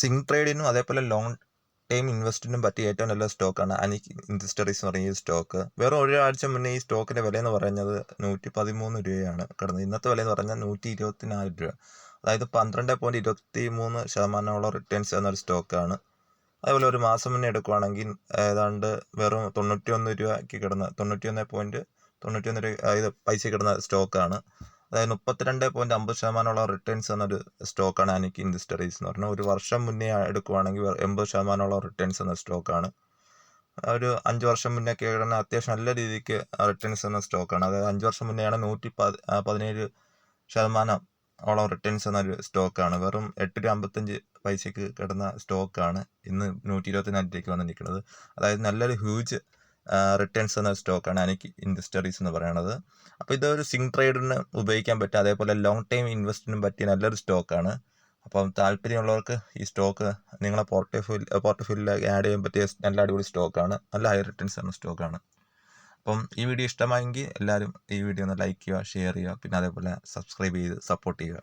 സിംഗ് ട്രേഡിനും അതേപോലെ long time ഇൻവെസ്റ്റിനും പറ്റിയ ഏറ്റവും നല്ല സ്റ്റോക്കാണ് അനിക് ഇൻഡസ്ട്രീസ് എന്ന് പറയുന്ന ഈ സ്റ്റോക്ക്. വേറെ ഒരാഴ്ച മുന്നേ ഈ സ്റ്റോക്കിന്റെ വില എന്ന് പറയുന്നത് 113 രൂപയാണ് കിടന്നത്. ഇന്നത്തെ വില എന്ന് പറഞ്ഞാൽ 124 രൂപ. അതായത് 12.23% റിട്ടേൺസ് എന്നൊരു സ്റ്റോക്കാണ്. അതേപോലെ ഒരു മാസം മുന്നേ എടുക്കുവാണെങ്കിൽ ഏതാണ്ട് വെറും 91 രൂപയ്ക്ക് കിടന്ന 91.91 രൂപ ഇത് പൈസ കിടന്ന സ്റ്റോക്കാണ്. അതായത് 32.50% റിട്ടേൺസ് എന്നൊരു സ്റ്റോക്കാണ് അനിക് ഇൻഡസ്ട്രീസ് എന്ന് പറഞ്ഞാൽ. ഒരു വർഷം മുന്നേ എടുക്കുവാണെങ്കിൽ 80% റിട്ടേൺസ് എന്ന സ്റ്റോക്കാണ്. ഒരു 5 വർഷം മുന്നേ കിടന്ന അത്യാവശ്യം നല്ല രീതിക്ക് റിട്ടേൺസ് എന്ന സ്റ്റോക്കാണ്. അതായത് 5 വർഷം മുന്നെയാണ് 117% റിട്ടേൺസ് എന്നൊരു സ്റ്റോക്കാണ്. വെറും 8.55 രൂപ കിടന്ന സ്റ്റോക്കാണ് ഇന്ന് 124 രൂപയ്ക്ക് വന്ന് നിൽക്കുന്നത്. അതായത് നല്ലൊരു ഹ്യൂജ് റിട്ടേൺസ് എന്ന സ്റ്റോക്കാണ് അനിക് ഇൻഡസ്ട്രീസ് എന്ന് പറയുന്നത്. അപ്പോൾ ഇതൊരു സിംഗ് ട്രേഡിന് ഉപയോഗിക്കാൻ പറ്റും, അതേപോലെ ലോങ് ടൈം ഇൻവെസ്റ്റിനും പറ്റിയ നല്ലൊരു സ്റ്റോക്കാണ്. അപ്പം താല്പര്യമുള്ളവർക്ക് ഈ സ്റ്റോക്ക് നിങ്ങളെ പോർട്ട്ഫോളിയോയിൽ ആഡ് ചെയ്യാൻ പറ്റിയ നല്ല അടിപൊളി സ്റ്റോക്കാണ്. നല്ല ഹൈ റിട്ടേൺസ് എന്ന സ്റ്റോക്കാണ്. അപ്പം ഈ വീഡിയോ ഇഷ്ടമായെങ്കിൽ എല്ലാവരും ഈ വീഡിയോ ഒന്ന് ലൈക്ക് ചെയ്യുക, ഷെയർ ചെയ്യുക, പിന്നെ അതേപോലെ സബ്സ്ക്രൈബ് ചെയ്ത് സപ്പോർട്ട് ചെയ്യുക.